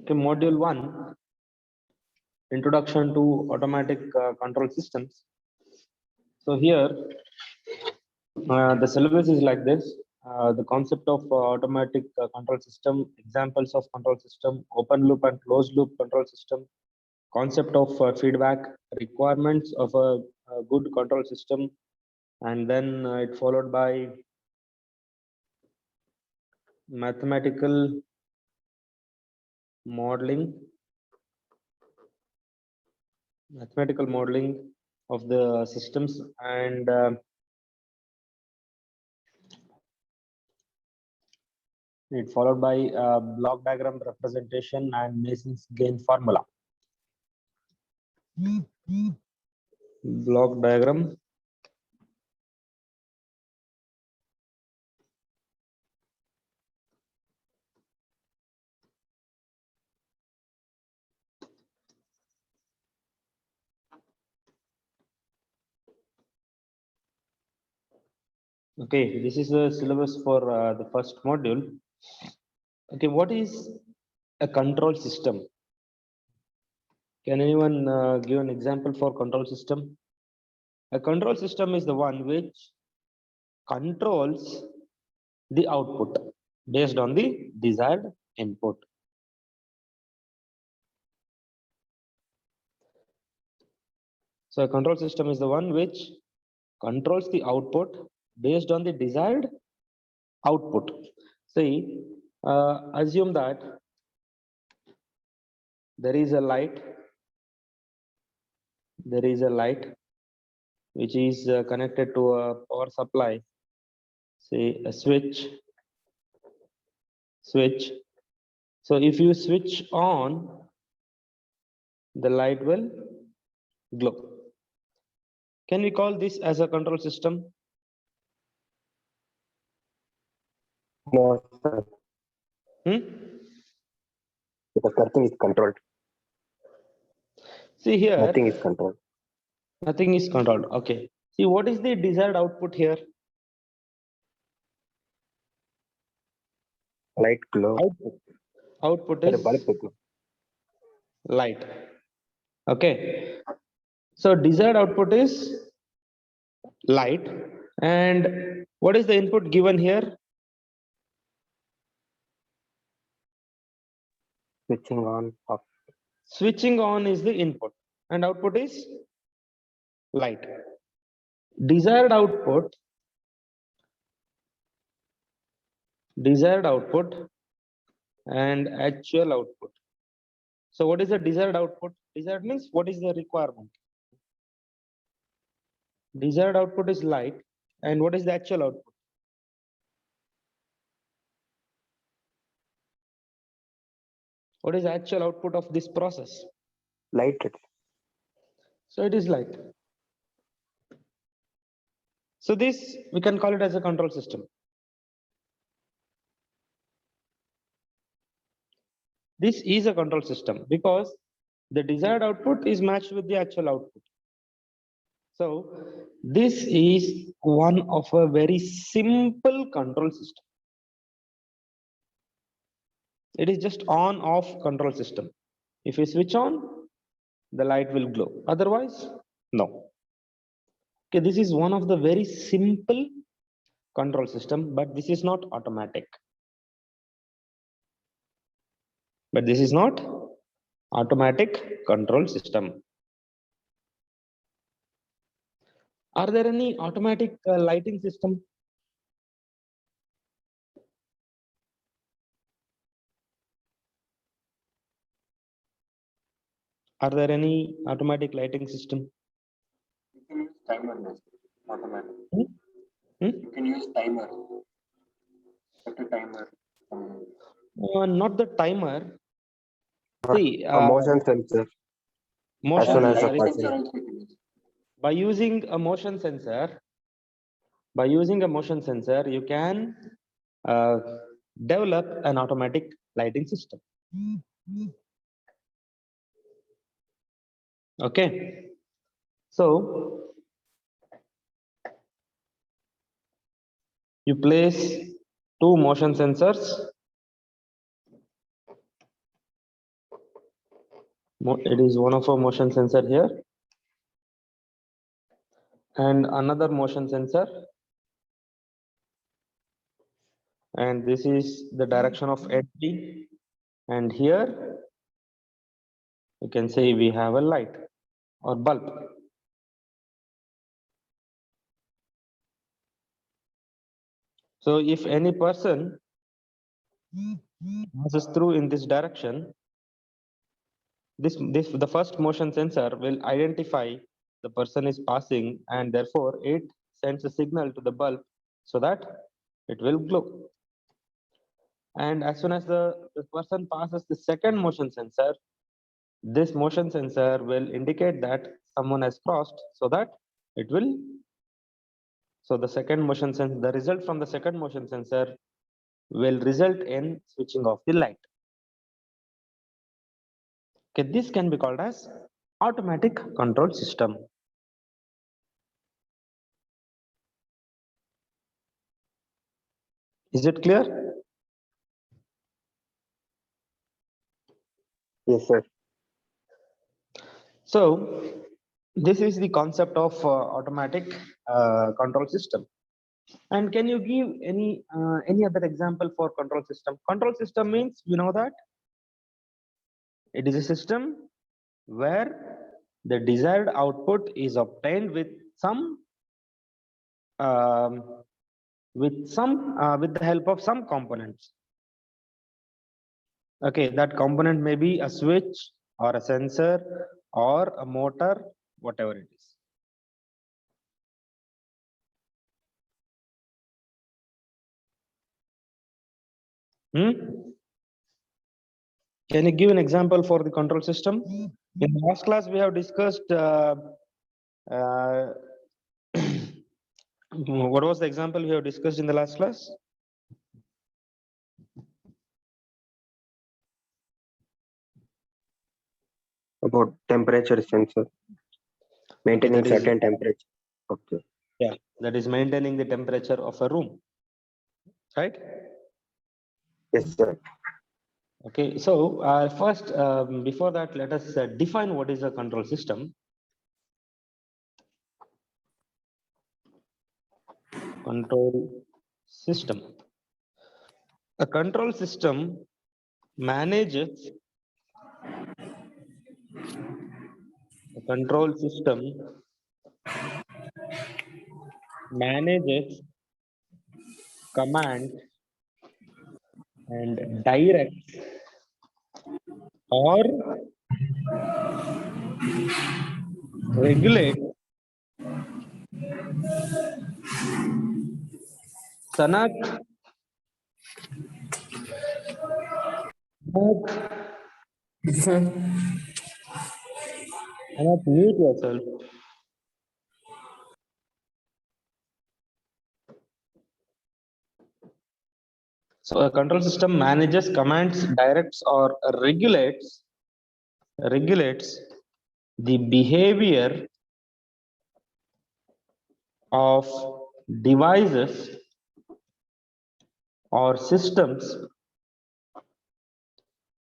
Okay, module 1, introduction to automatic control systems. So here the syllabus is like this. The concept of automatic control system, examples of control system, open loop and closed loop control system, concept of feedback, requirements of a good control system, and then it followed by mathematical modeling of the systems, and it followed by block diagram representation and Mason's gain formula. Block diagram Okay, this is the syllabus for the first module. Okay, what is a control system? Can anyone give an example for control system? A control system is the one which controls the output based on the desired input. So a control system is the one which controls the output based on the desired output. See, assume that there is a light which is connected to a power supply, say a switch. So if you switch on, the light will glow. Can we call this as a control system? No, sir. Because nothing is controlled. See here. Nothing is controlled. Nothing is controlled. Okay. See, what is the desired output here? Light glow. Output is light. Okay. So desired output is light. And what is the input given here? Switching on, off. Switching on is the input and output is light. Desired output and actual output. So what is the desired output? Desired means what is the requirement? Desired output is light, and what is the actual output? What is the actual output of this process? Light. So it is light. So this, we can call it as a control system. This is a control system because the desired output is matched with the actual output. So this is one of a very simple control system. It is just on off control system. If you switch on, the light will glow. Otherwise, no. Okay, this is one of the very simple control system, but this is not automatic. But this is not automatic control system. Are there any automatic lighting system? Are there any automatic lighting system? You can use timer. Automatic. You can use timer. Set a timer. Not the timer. See, a motion sensor. Motion sensor. By using a motion sensor, you can develop an automatic lighting system. Okay, so you place two motion sensors It is one of a motion sensor here, and another motion sensor, and this is the direction of edge. And here you can say we have a light or bulb. So if any person passes through in this direction, the first motion sensor will identify the person is passing, and therefore it sends a signal to the bulb so that it will glow. And as soon as the person passes the second motion sensor, this motion sensor will indicate that someone has crossed so that it will. So the second motion sensor, the result from the second motion sensor will result in switching off the light. Okay, this can be called as automatic control system. Is it clear? Yes, sir. So this is the concept of automatic control system. And can you give any other example for control system? Control system means you know that it is a system where the desired output is obtained with some with the help of some components. Okay, that component may be a switch or a sensor or a motor, whatever it is. Can you give an example for the control system? In the last class, we have discussed what was the example we have discussed in the last class? About temperature sensor, maintaining That is, certain temperature. Okay. yeah, that is maintaining the temperature of a room, right? Yes, sir. Okay, so first, before that, let us define what is a control system. Control system. A control system manages a control system manages command and directs or regulates Sanak, Sanak, mute yourself. So a control system manages, commands, directs, or regulates the behavior of devices or systems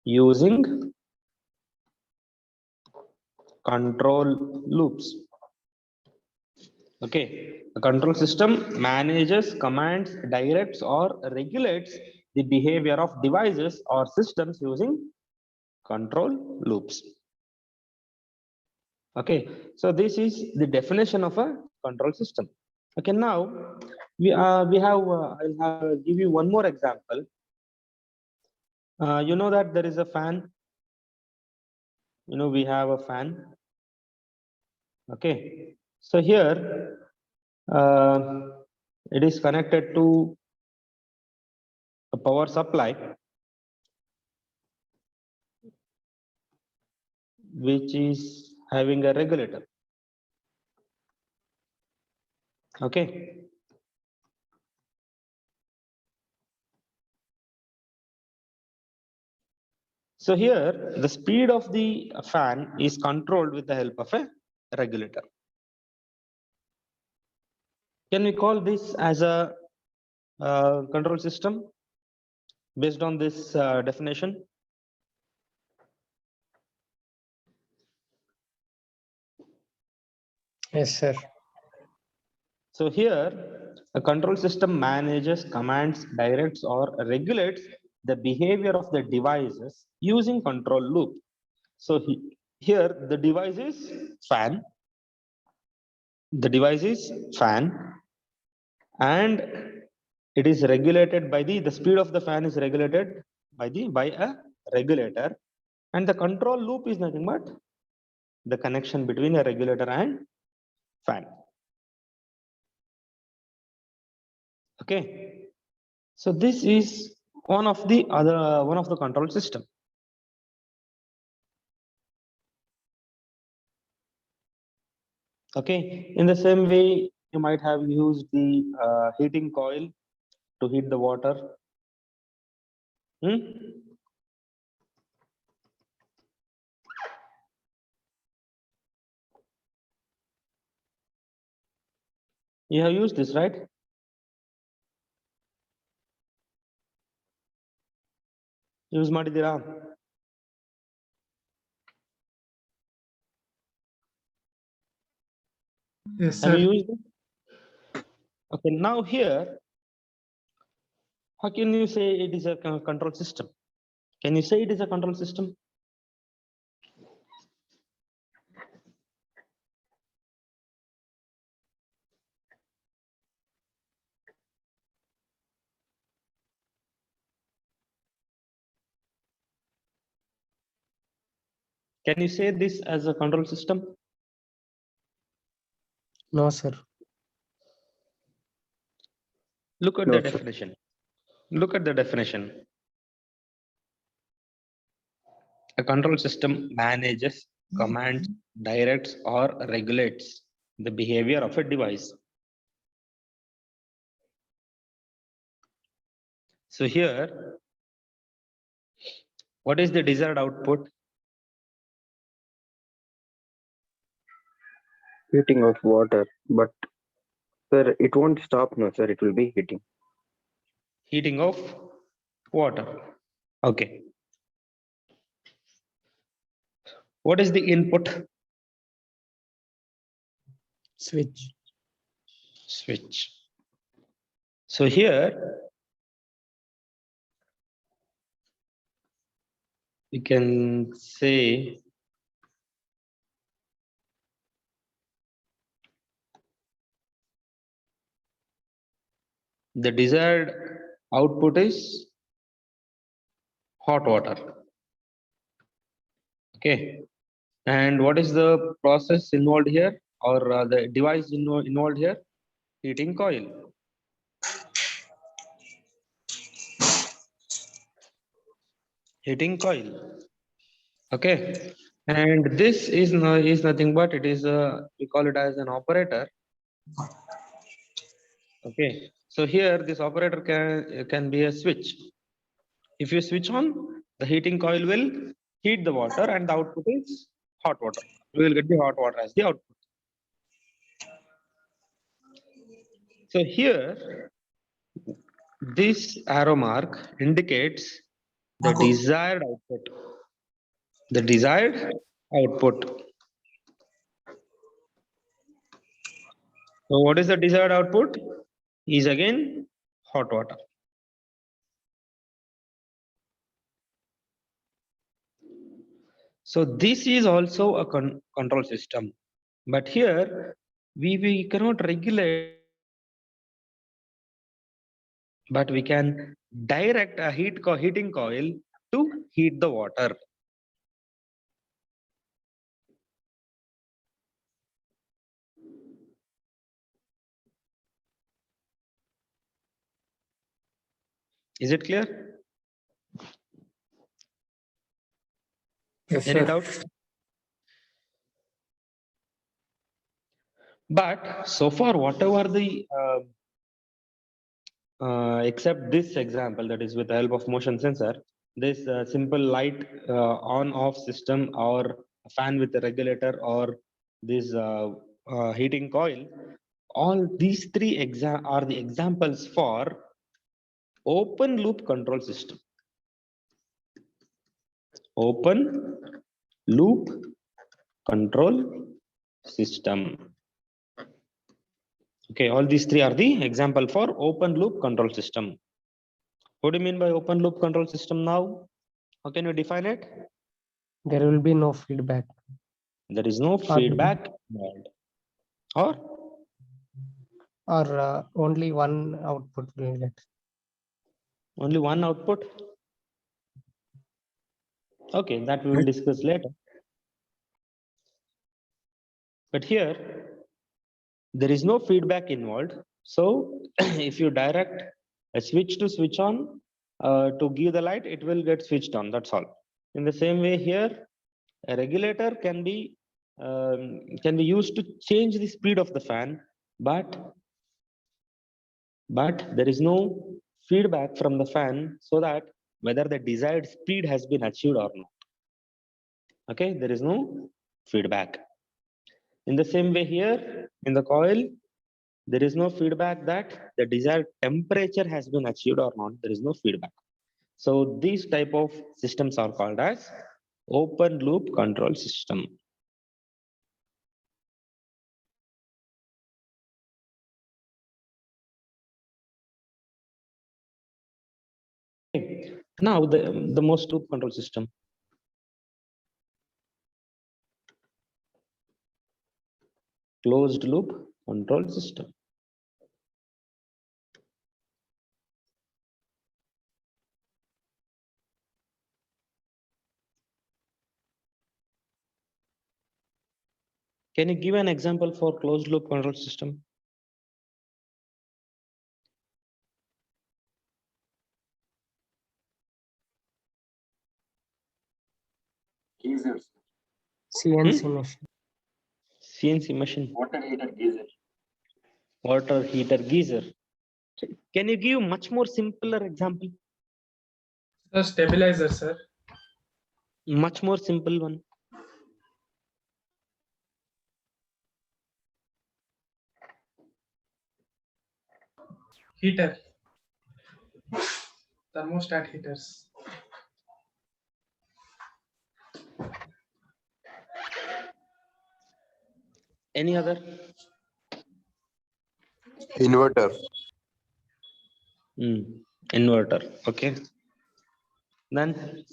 using control loops. Okay, a control system manages, commands, directs, or regulates the behavior of devices or systems using control loops. Okay, so this is the definition of a control system. Okay, now I'll give you one more example. You know that there is a fan. You know we have a fan. Okay, so here it is connected to a power supply, which is having a regulator. Okay. So here the speed of the fan is controlled with the help of a regulator. Can we call this as a control system based on this definition? Yes, sir. So here, a control system manages, commands, directs, or regulates the behavior of the devices using control loop. So here, the device is fan. The device is fan, and it is regulated by the speed of the fan is regulated by a regulator, and the control loop is nothing but the connection between a regulator and fan. Okay, so this is one of the control system. Okay, in the same way, you might have used the heating coil to heat the water. Hmm? You have used this, right? Use ಮಾಡಿದ್ದೀರಾ? Yes, Have sir. you used it? Okay, now here, how can you say it is a control system? Can you say it is a control system? Can you say this as a control system? No, sir. Look at No, the sir. definition. Look at the definition. A control system manages, commands, directs, or regulates the behavior of a device. So here, what is the desired output? Heating of water, but sir, it won't stop. No, sir, it will be heating. Heating of water. Okay. What is the input? Switch. Switch. So here, we can say the desired output is hot water. Okay. And what is the process involved here, or the device involved here? Heating coil. Heating coil. Okay. And this is nothing but it is we call it as an operator. Okay. So here this operator can be a switch. If you switch on, the heating coil will heat the water, and the output is hot water. We will get the hot water as the output. So here, this arrow mark indicates the desired output. The desired output. So what is the desired output? Is again hot water. So this is also a control system, but here we cannot regulate, but we can direct a heating coil to heat the water. Is it clear? Yes, Any sir. doubts? But so far, whatever the except this example, that is with the help of motion sensor, this simple light on off system, or a fan with a regulator, or this heating coil, all these three are the examples for open loop control system. Open loop control system. Okay, all these three are the example for open loop control system. What do you mean by open loop control system now? How can you define it? There will be no feedback. There is no feedback involved. Or Only one output will get. only one output? Okay, that we will discuss later. But here, there is no feedback involved. So if you direct a switch to switch on to give the light, it will get switched on. That's all. In the same way here, a regulator can be used to change the speed of the fan, but there is no feedback from the fan so that whether the desired speed has been achieved or not. Okay, there is no feedback. In the same way here, in the coil, there is no feedback that the desired temperature has been achieved or not. There is no feedback. So these type of systems are called as open loop control system. Okay. Now the most loop control system. Closed loop control system. Can you give an example for closed loop control system? CNC machine. CNC machine. Water heater geyser. Can you give much more simpler example? The stabilizer, sir. Much more simple one. Heater. Thermostat heaters. Any other? Inverter. Inverter. Okay. Then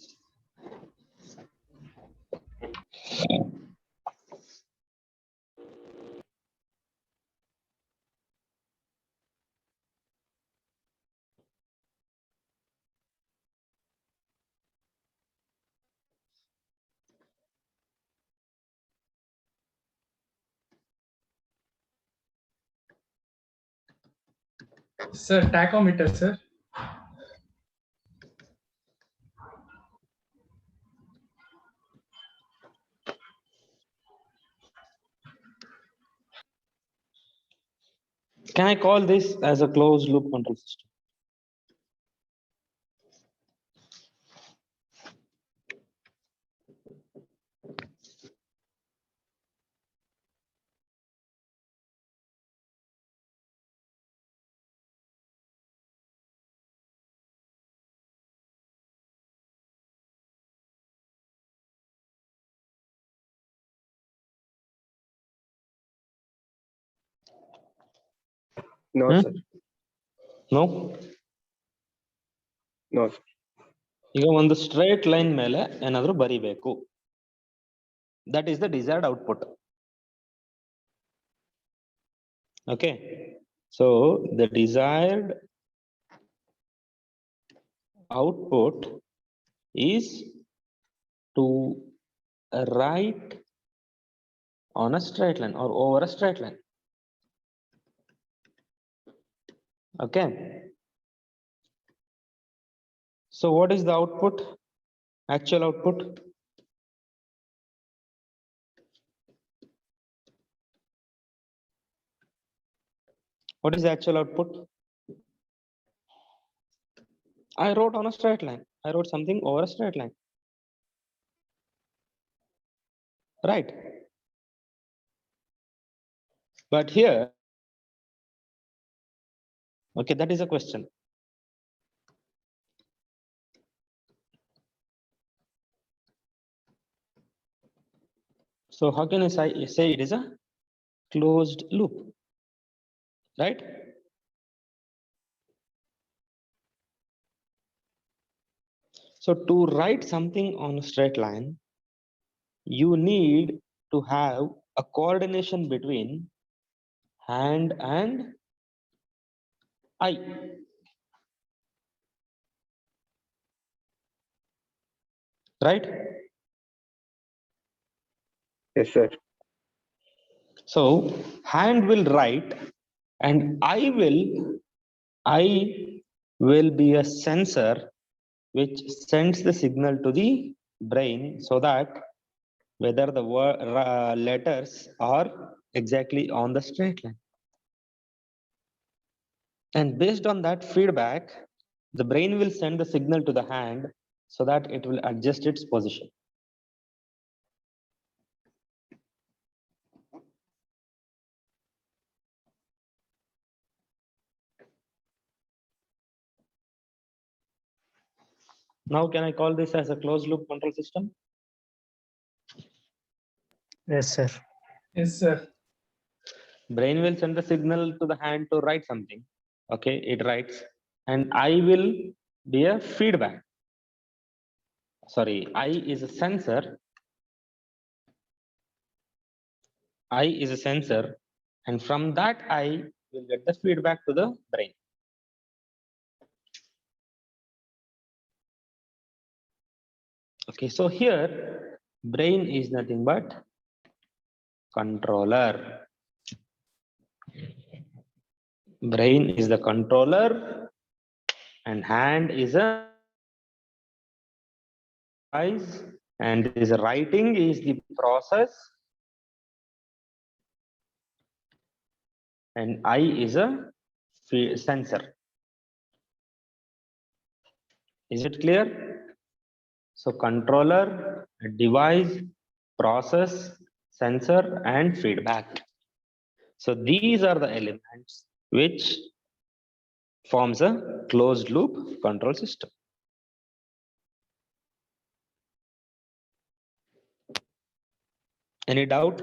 Sir, tachometer, sir. can I call this as a closed loop control system? No, Hmm? sir. No. No, sir. ಈಗ ಒಂದು straight line ಮೇಲೆ ಏನಾದ್ರೂ ಬರಿಬೇಕು. That is the desired output. Okay. So the desired output is to write on a straight line or over a straight line. Okay. So what is the output? Actual output? What is the actual output? I wrote on a straight line. I wrote something over a straight line. Right. But here, okay, that is a question. So how can I say it is a closed loop? right? So to write something on a straight line, you need to have a coordination between hand and eye. Right? Yes, sir. So hand will write and I will be a sensor which sends the signal to the brain so that whether the letters are exactly on the straight line. And based on that feedback, the brain will send the signal to the hand so that it will adjust its position. Now, can I call this as a closed loop control system? Yes, sir. Yes, sir. Brain will send the signal to the hand to write something. Okay, it writes, and I will be a feedback. Sorry, I is a sensor. I is a sensor, and from that I will get the feedback to the brain. Okay, so here brain is nothing but controller. Brain is the controller and hand is a device, and this writing is the process, and I is a sensor. Is it clear? So controller, device, process, sensor, and feedback. So these are the elements which forms a closed loop control system. Any doubt?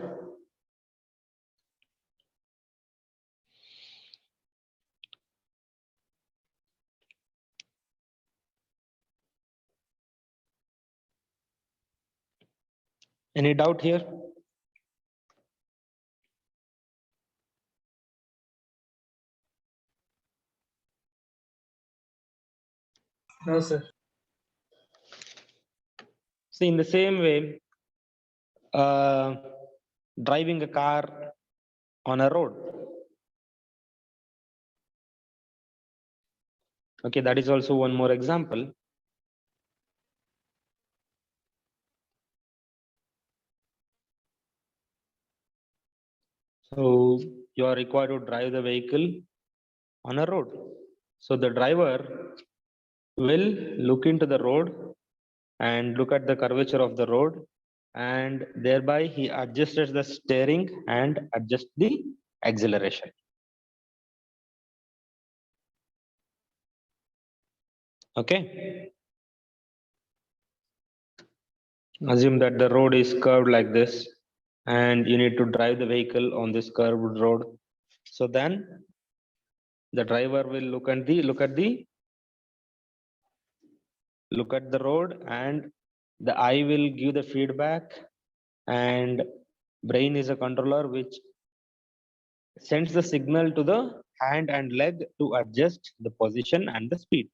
Any doubt here? No, sir. See, in the same way, driving a car on a road. Okay, that is also one more example. So you are required to drive the vehicle on a road. So the driver will look into the road and look at the curvature of the road, and thereby he adjusts the steering and adjusts the acceleration. Okay. Assume that the road is curved like this and you need to drive the vehicle on this curved road. So then the driver will look at the road, and the eye will give the feedback, and brain is a controller which sends the signal to the hand and leg to adjust the position and the speed.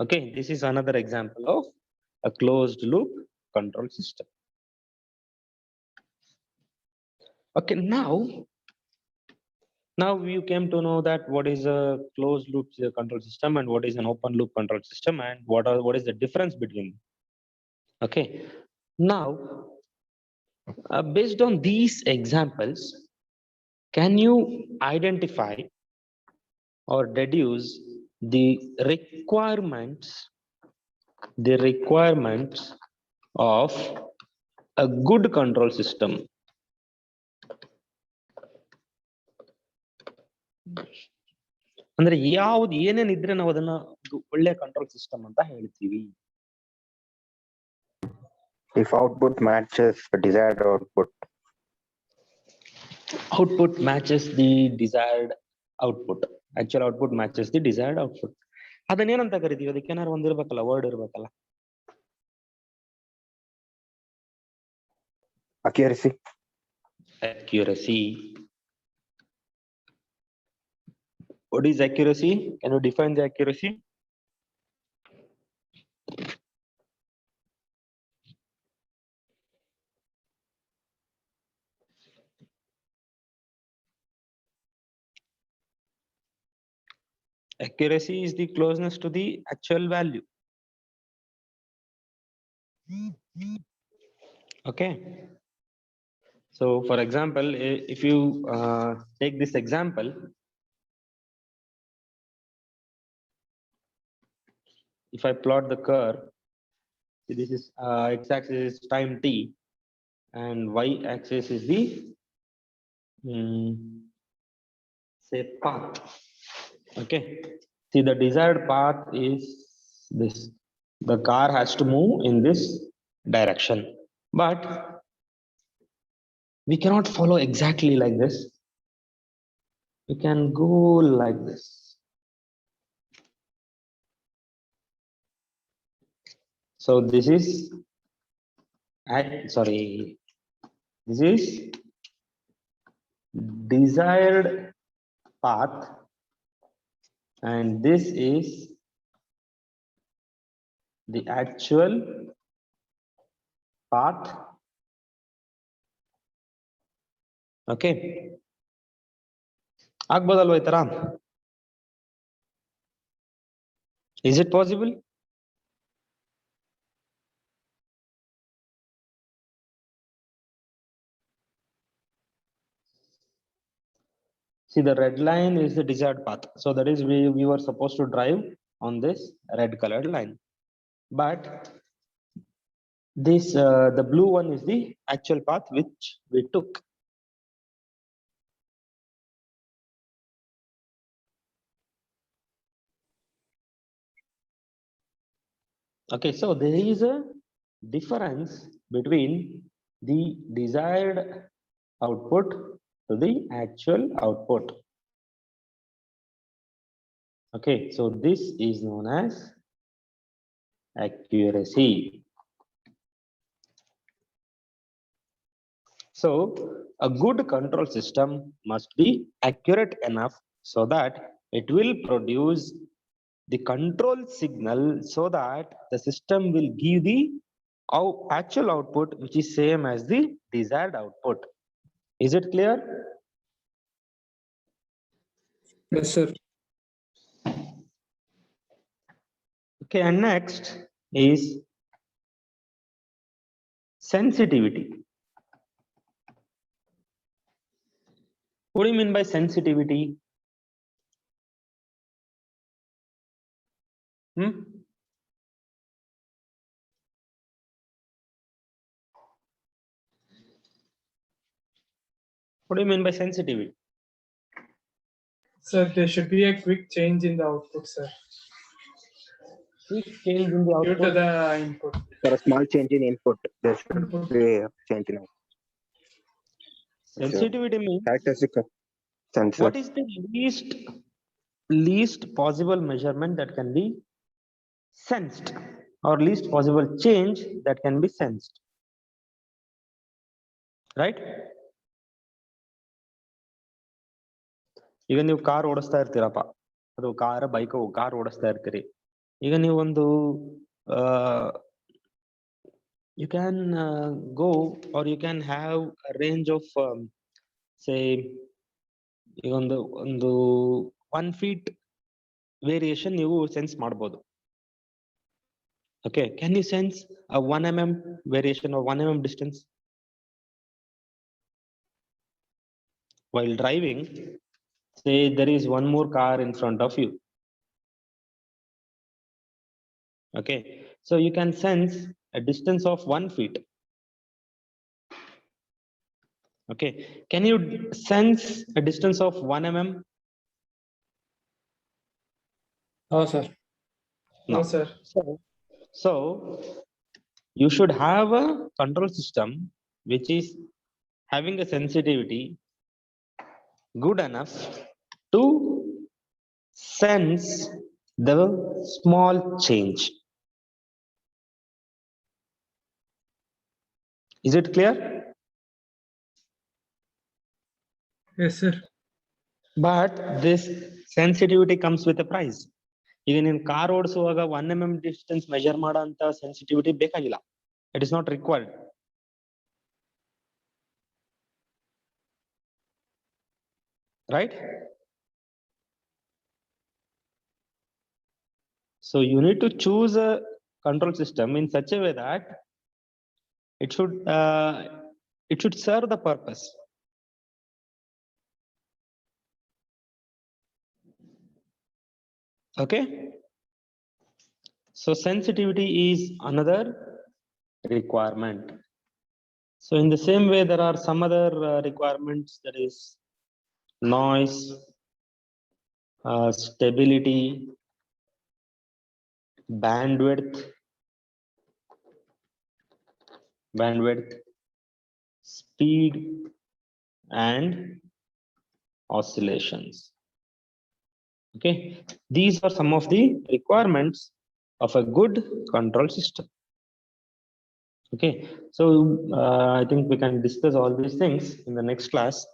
Okay, this is another example of a closed loop control system. Okay, now you came to know that what is a closed loop control system and what is an open loop control system, and what is the difference between them. Okay, now based on these examples, can you identify or deduce the requirements of a good control system? ಅಂದ್ರೆ ಯಾವ್ದು ಏನೇನ್ ಇದ್ರೆ ನಾವು ಅದನ್ನ ಒಳ್ಳೆ control system ಅಂತ ಹೇಳ್ತೀವಿ? If output matches the desired output. output matches the desired output. Actual output matches the desired output. ಅದನ್ನೇನಂತ ಕರಿತೀವಿ? ಅದಕ್ಕೆ ಏನಾರು ಒಂದ್ ಇರ್ಬೇಕಲ್ಲ, ವರ್ಡ್ ಇರ್ಬೇಕಲ್ಲ. Accuracy. Accuracy. What is accuracy? Can you define the accuracy? Accuracy is the closeness to the actual value. Okay. So for example, if you take this example, if I plot the curve, see this is x-axis is time t and y-axis is the say path. Okay, see the desired path is this. The car has to move in this direction, but we cannot follow exactly like this. We can go like this. So this is this is desired path and this is the actual path. Okay, ಆಗ್ಬೋದಲ್ವಾ ಈ ತರ? Is it possible? See, the red line is the desired path. So that is we were supposed to drive on this red colored line. But this the blue one is the actual path which we took. Okay, so there is a difference between the desired output to the actual output. Okay, so this is known as accuracy. So a good control system must be accurate enough so that it will produce the control signal so that the system will give the actual output which is same as the desired output. Is it clear? Yes, sir. Okay, and next is sensitivity. What do you mean by sensitivity? What do you mean by sensitivity? Sir, there should be a quick change in the output, sir. Quick change in the Due to output. the input. For a small change in input, there should Input. be a change in output. Sensitivity means Characteristic of sensor. what is the least possible measurement that can be sensed, or least possible change that can be sensed, right? ಈಗ ನೀವು car ಓಡಿಸ್ತಾ ಇರ್ತೀರಪ್ಪ, ಅದು car ಓಡಿಸ್ತಾ ಇರ್ತೀರಿ. ಈಗ ನೀವು ಒಂದು you can go or you can have a range of say ಈಗ ಒಂದು 1 feet ವೇರಿಯೇಷನ್ ನೀವು ಸೆನ್ಸ್ ಮಾಡಬಹುದು. Okay, can you sense a 1 mm variation or 1 mm distance while driving? Say there is one more car in front of you. Okay, so you can sense a distance of 1 feet. Okay, can you sense a distance of 1 mm? No, sir. No, sir. So you should have a control system which is having a sensitivity good enough to sense the small change. Is it clear? Yes, sir. But this sensitivity comes with a price. ಈಗ ನೀನು car ಓಡಿಸುವಾಗ 1 mm distance measure ಮಾಡೋ ಅಂತ sensitivity ಬೇಕಾಗಿಲ್ಲ. It is not required. Right? So you need to choose a control system in such a way that it should serve the purpose. Okay. So sensitivity is another requirement. So in the same way, there are some other requirements, that is noise, stability, bandwidth, speed, and oscillations. Okay, these are some of the requirements of a good control system. Okay, so I think we can discuss all these things in the next class.